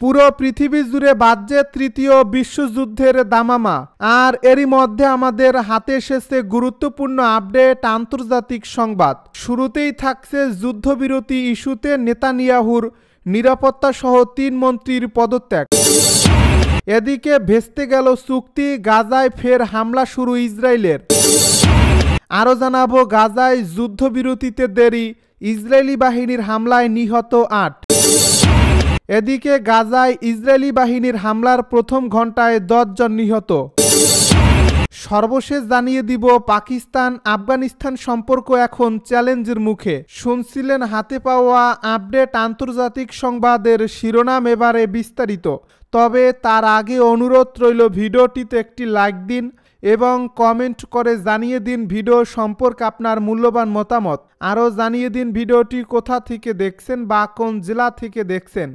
পুরো পৃথিবী জুড়ে বাজছে তৃতীয় বিশ্বযুদ্ধের দামামা। আর এরই মধ্যে আমাদের হাতে এসেছে গুরুত্বপূর্ণ আপডেট আন্তর্জাতিক সংবাদ। শুরুতেই থাকছে যুদ্ধবিরতি ইস্যুতে নেতানিয়াহুর নিরাপত্তা সহ ৩ মন্ত্রীর পদত্যাগ। এদিকে ভেস্তে গেল চুক্তি, গাজায় ফের হামলা শুরু ইসরায়েলের। আরও জানাবো গাজায় যুদ্ধবিরতিতে দেরি, ইসরায়েলি বাহিনীর হামলায় নিহত ৮। এদিকে গাজায় ইসরায়েলি বাহিনীর হামলার প্রথম ঘন্টায় ১০ জন নিহত। সর্বশেষ জানিয়ে দিব পাকিস্তান আফগানিস্তান সম্পর্ক এখন চ্যালেঞ্জের মুখে। শুনছিলেন হাতে পাওয়া আপডেট আন্তর্জাতিক সংবাদের শিরোনাম, এবারে বিস্তারিত। তবে তার আগে অনুরোধ রইল ভিডিওটিতে একটি লাইক দিন এবং কমেন্ট করে জানিয়ে দিন ভিডিও সম্পর্কে আপনার মূল্যবান মতামত। আরও জানিয়ে দিন ভিডিওটি কোথা থেকে দেখছেন বা কোন জেলা থেকে দেখছেন।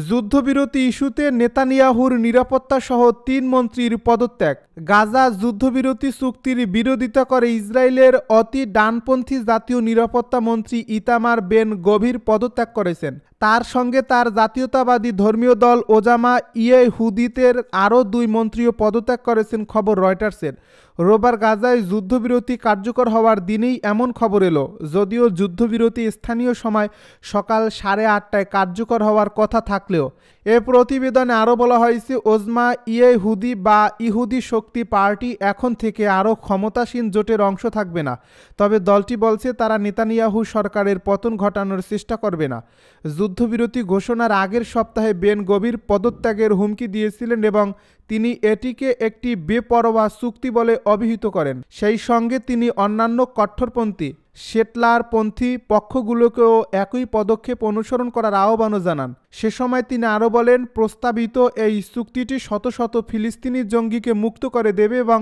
যুদ্ধবিরতি ইস্যুতে নেতানিয়াহুর নিরাপত্তা সহ ৩ মন্ত্রীর পদত্যাগ। গাজা যুদ্ধবিরতি চুক্তির বিরোধিতা করে ইসরায়েলের অতি ডানপন্থী জাতীয় নিরাপত্তা মন্ত্রী ইতামার বেন গভির পদত্যাগ করেছেন। তার সঙ্গে তার জাতীয়তাবাদী ধর্মীয় দল ওজামা ইয়েহুদিতের আরও ২ মন্ত্রীও পদত্যাগ করেছেন, খবর রয়টার্সের। রোববার গাজায় যুদ্ধবিরতি কার্যকর হওয়ার দিনেই এমন খবর এলো। যদিও যুদ্ধবিরতি স্থানীয় সময় সকাল 8:30টায় কার্যকর হওয়ার কথা থাকলেও এ প্রতিবেদনে আরও বলা হয়েছে ওজমা ইয়েহুদি বা ইহুদি শক্তি পার্টি এখন থেকে আরও ক্ষমতাসীন জোটের অংশ থাকবে না। তবে দলটি বলছে তারা নেতানিয়াহু সরকারের পতন ঘটানোর চেষ্টা করবে না। যুদ্ধবিরতি ঘোষণার আগের সপ্তাহে বেন গভির পদত্যাগের হুমকি দিয়েছিলেন এবং তিনি এটিকে একটি বেপরোয়া চুক্তি বলে অভিহিত করেন। সেই সঙ্গে তিনি অন্যান্য কট্টরপন্থী সেটলারপন্থী পক্ষগুলোকেও একই পদক্ষেপ অনুসরণ করার আহ্বানও জানান। সে সময় তিনি আরও বলেন, প্রস্তাবিত এই চুক্তিটি শত শত ফিলিস্তিনি জঙ্গিকে মুক্ত করে দেবে এবং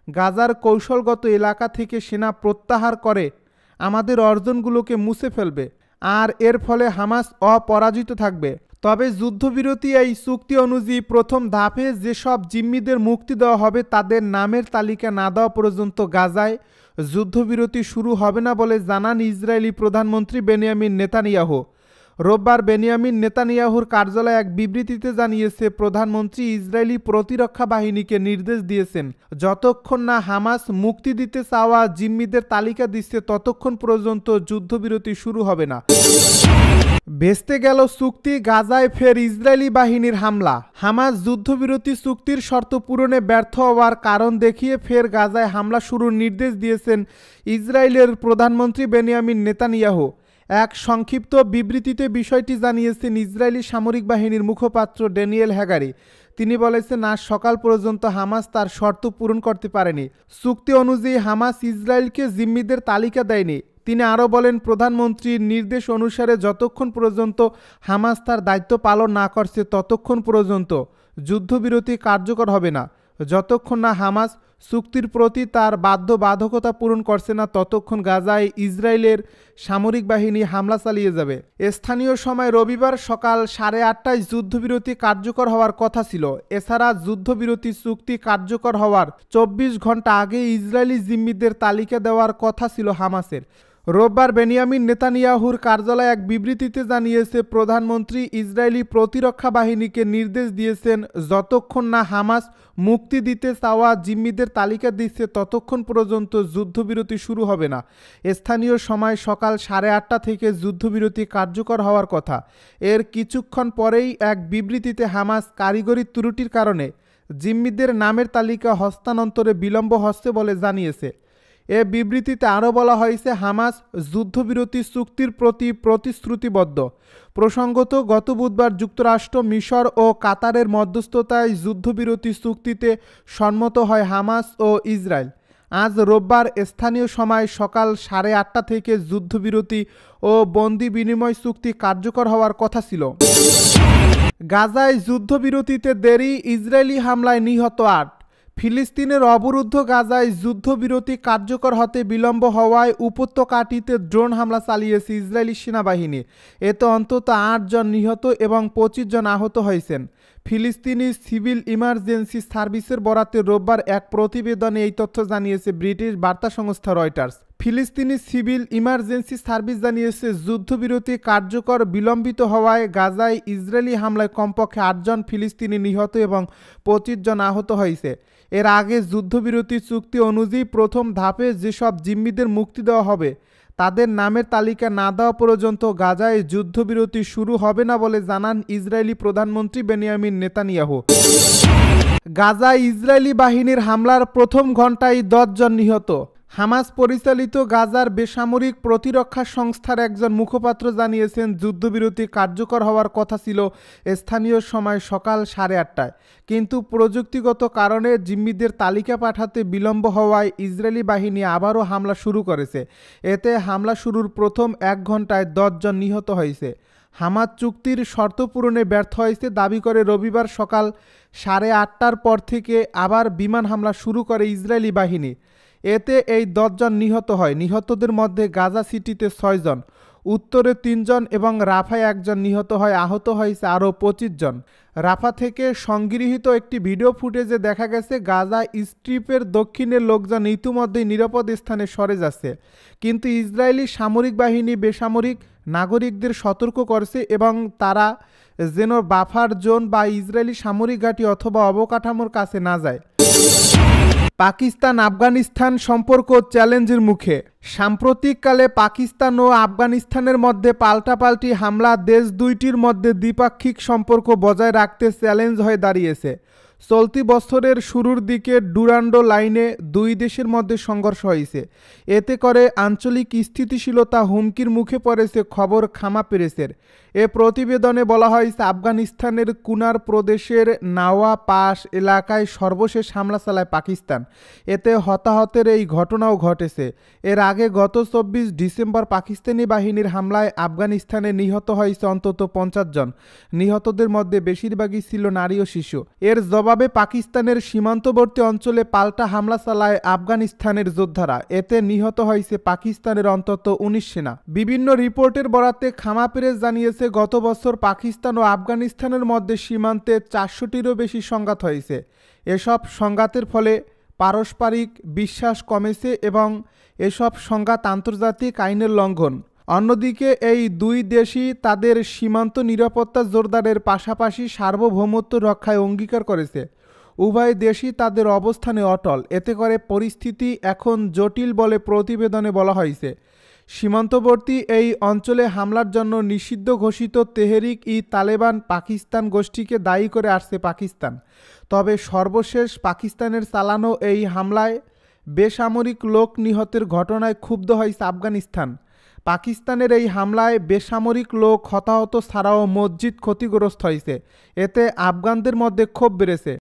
গাজার কৌশলগত এলাকা থেকে সেনা প্রত্যাহার করে আমাদের অর্জনগুলোকে মুছে ফেলবে, আর এর ফলে হামাস অপরাজিত থাকবে। তবে যুদ্ধবিরতি এই চুক্তি অনুযায়ী প্রথম ধাপে যেসব জিম্মিদের মুক্তি দেওয়া হবে তাদের নামের তালিকা না দেওয়া পর্যন্ত গাজায় যুদ্ধবিরতি শুরু হবে না বলে জানান ইসরায়েলি প্রধানমন্ত্রী বেনিয়ামিন নেতানিয়াহু। রোববার বেনিয়ামিন নেতানিয়াহুর কার্যালয়ে এক বিবৃতিতে জানিয়েছে, প্রধানমন্ত্রী ইসরায়েলি প্রতিরক্ষা বাহিনীকে নির্দেশ দিয়েছেন যতক্ষণ না হামাস মুক্তি দিতে চাওয়া জিম্মিদের তালিকা দিচ্ছে ততক্ষণ পর্যন্ত যুদ্ধবিরতি শুরু হবে না। ভেস্তে গেল চুক্তি, গাজায় ফের ইসরায়েলি বাহিনীর হামলা। হামাস যুদ্ধবিরতি চুক্তির শর্ত পূরণে ব্যর্থ হওয়ার কারণ দেখিয়ে ফের গাজায় হামলা শুরুর নির্দেশ দিয়েছেন ইসরায়েলের প্রধানমন্ত্রী বেনিয়ামিন নেতানিয়াহু। এক সংক্ষিপ্ত বিবৃতিতে বিষয়টি জানিয়েছেন ইসরায়েলি সামরিক বাহিনীর মুখপাত্র ড্যানিয়েল হ্যাগারি। তিনি বলেছেন, আজ সকাল পর্যন্ত হামাস তার শর্ত পূরণ করতে পারেনি। চুক্তি অনুযায়ী হামাস ইসরায়েলকে জিম্মিদের তালিকা দেয়নি। তিনি আরও বলেন, প্রধানমন্ত্রীর নির্দেশ অনুসারে যতক্ষণ পর্যন্ত হামাস তার দায়িত্ব পালন না করছে ততক্ষণ পর্যন্ত যুদ্ধবিরতি কার্যকর হবে না। যতক্ষণ না হামাস চুক্তির প্রতি তার বাধ্যবাধকতা পূরণ করছে না ততক্ষণ গাজায় ইসরায়েলের সামরিক বাহিনী হামলা চালিয়ে যাবে। স্থানীয় সময় রবিবার সকাল 8:30টায় যুদ্ধবিরতি কার্যকর হওয়ার কথা ছিল। এছাড়া যুদ্ধবিরতি চুক্তি কার্যকর হওয়ার 24 ঘন্টা আগে ইসরায়েলি জিম্মিদের তালিকা দেওয়ার কথা ছিল হামাসের। রোববার বেনিয়ামিন নেতানিয়াহুর কার্যালয়ে এক বিবৃতিতে জানিয়েছে, প্রধানমন্ত্রী ইসরায়েলি প্রতিরক্ষা বাহিনীকে নির্দেশ দিয়েছেন যতক্ষণ না হামাস মুক্তি দিতে চাওয়া জিম্মিদের তালিকা দিচ্ছে ততক্ষণ পর্যন্ত যুদ্ধবিরতি শুরু হবে না। স্থানীয় সময় সকাল 8:30টা থেকে যুদ্ধবিরতি কার্যকর হওয়ার কথা। এর কিছুক্ষণ পরেই এক বিবৃতিতে হামাস কারিগরি ত্রুটির কারণে জিম্মিদের নামের তালিকা হস্তান্তরে বিলম্ব হচ্ছে বলে জানিয়েছে। এ বিবৃতিতে আরও বলা হয়েছে, হামাস যুদ্ধবিরতি চুক্তির প্রতি প্রতিশ্রুতিবদ্ধ। প্রসঙ্গত, গত বুধবার যুক্তরাষ্ট্র, মিশর ও কাতারের মধ্যস্থতায় যুদ্ধবিরতি চুক্তিতে সম্মত হয় হামাস ও ইসরায়েল। আজ রোববার স্থানীয় সময় সকাল 8:30টা থেকে যুদ্ধবিরতি ও বন্দি বিনিময় চুক্তি কার্যকর হওয়ার কথা ছিল। গাজায় যুদ্ধবিরতিতে দেরি, ইসরায়েলি হামলায় নিহত ৮। ফিলিস্তিনের অবরুদ্ধ গাজায় যুদ্ধবিরতি কার্যকর হতে বিলম্ব হওয়ায় উপত্যকাটিতে ড্রোন হামলা চালিয়েছে ইসরায়েলি সেনাবাহিনী। এতে অন্তত ৮ জন নিহত এবং 25 জন আহত হয়েছেন। ফিলিস্তিনি সিভিল ইমার্জেন্সি সার্ভিসের বরাতে রোববার এক প্রতিবেদনে এই তথ্য জানিয়েছে ব্রিটিশ বার্তা সংস্থা রয়টার্স। ফিলিস্তিনি সিভিল ইমার্জেন্সি সার্ভিস জানিয়েছে, যুদ্ধবিরতি কার্যকর বিলম্বিত হওয়ায় গাজায় ইসরায়েলি হামলায় কমপক্ষে ৮ জন ফিলিস্তিনি নিহত এবং ২৫ জন আহত হয়েছে। এর আগে যুদ্ধবিরতি চুক্তি অনুযায়ী প্রথম ধাপে যেসব জিম্মিদের মুক্তি দেওয়া হবে তাদের নামের তালিকা না দেওয়া পর্যন্ত গাজায় যুদ্ধবিরতি শুরু হবে না বলে জানান ইসরায়েলি প্রধানমন্ত্রী বেনিয়ামিন নেতানিয়াহু। গাজায় ইসরায়েলি বাহিনীর হামলার প্রথম ঘণ্টায় ১০ জন নিহত। হামাস পরিচালিত গাজার বেসামরিক প্রতিরক্ষা সংস্থার একজন মুখপাত্র জানিয়েছেন, যুদ্ধবিরতি কার্যকর হওয়ার কথা ছিল স্থানীয় সময় সকাল ৮:৩০টায়, কিন্তু প্রযুক্তিগত কারণে জিম্মিদের তালিকা পাঠাতে বিলম্ব হওয়ায় ইসরায়েলি বাহিনী আবারও হামলা শুরু করেছে। এতে হামলা শুরুর প্রথম ১ ঘণ্টায় ১০ জন নিহত হয়েছে। হামাস চুক্তির শর্ত পূরণে ব্যর্থ হয়েছে দাবি করে রবিবার সকাল ৮:৩০টার পর থেকে আবার বিমান হামলা শুরু করে ইসরায়েলি বাহিনী। এতে এই ১০ জন নিহত হয়। নিহতদের মধ্যে গাজা সিটিতে ৬ জন, উত্তরে ৩ জন এবং রাফায় ১ জন নিহত হয়। আহত হয়েছে আরও ২৫ জন। রাফা থেকে সংগৃহীত একটি ভিডিও ফুটেজে দেখা গেছে, গাজা স্ট্রিপের দক্ষিণের লোকজন ইতিমধ্যেই নিরাপদ স্থানে সরে যাচ্ছে, কিন্তু ইসরায়েলি সামরিক বাহিনী বেসামরিক নাগরিকদের সতর্ক করছে এবং তারা যেন বাফার জোন বা ইসরায়েলি সামরিক ঘাঁটি অথবা অবকাঠামোর কাছে না যায়। পাকিস্তান আফগানিস্তান সম্পর্ক চ্যালেঞ্জের মুখে। সাম্প্রতিককালে পাকিস্তান ও আফগানিস্তানের মধ্যে পাল্টাপাল্টি হামলা দেশ দুইটির মধ্যে দ্বিপাক্ষিক সম্পর্ক বজায় রাখতে চ্যালেঞ্জ হয়ে দাঁড়িয়েছে। চলতি বছরের শুরুর দিকে ডুরান্ডো লাইনে দুই দেশের মধ্যে সংঘর্ষ হয়েছে। এতে করে আঞ্চলিক স্থিতিশীলতা হুমকির মুখে পড়েছে খবর খামা পেরেসের। এ প্রতিবেদনে বলা হয়েছে, আফগানিস্তানের কুনার প্রদেশের নাওয়া পাস এলাকায় সর্বশেষ হামলা চালায় পাকিস্তান। এতে হতাহতের এই ঘটনাও ঘটেছে। এর আগে গত ২৪ ডিসেম্বর পাকিস্তানি বাহিনীর হামলায় আফগানিস্তানে নিহত হয়েছে অন্তত ৫০ জন। নিহতদের মধ্যে বেশিরভাগই ছিল নারী ও শিশু। এর জবাবে পাকিস্তানের সীমান্তবর্তী অঞ্চলে পাল্টা হামলা চালায় আফগানিস্তানের যোদ্ধারা। এতে নিহত হয়েছে পাকিস্তানের অন্তত ১৯ সেনা। বিভিন্ন রিপোর্টের বরাতে খামা পেরেস জানিয়েছে, গত বছর পাকিস্তান ও আফগানিস্তানের মধ্যে সীমান্তে ৪০০টিরও বেশি সংঘাত হয়েছে। এসব সংঘাতের ফলে পারস্পরিক বিশ্বাস কমেছে এবং এসব সংঘাত আন্তর্জাতিক আইনের লঙ্ঘন। অন্যদিকে এই দুই দেশই তাদের সীমান্ত নিরাপত্তা জোরদারের পাশাপাশি সার্বভৌমত্ব রক্ষায় অঙ্গীকার করেছে। উভয় দেশই তাদের অবস্থানে অটল। এতে করে পরিস্থিতি এখন জটিল বলে প্রতিবেদনে বলা হয়েছে। সীমান্তবর্তী এই অঞ্চলে হামলার জন্য নিষিদ্ধ ঘোষিত তেহরিক ই তালেবান পাকিস্তান গোষ্ঠীকে দায়ী করে আসছে পাকিস্তান। তবে সর্বশেষ পাকিস্তানের চালানো এই হামলায় বেসামরিক লোক নিহতের ঘটনায় ক্ষুব্ধ হয়েছে আফগানিস্তান। পাকিস্তানের এই হামলায় বেসামরিক লোক হতাহত ছাড়াও মসজিদ ক্ষতিগ্রস্ত হয়েছে। এতে আফগানদের মধ্যে ক্ষোভ বেড়েছে।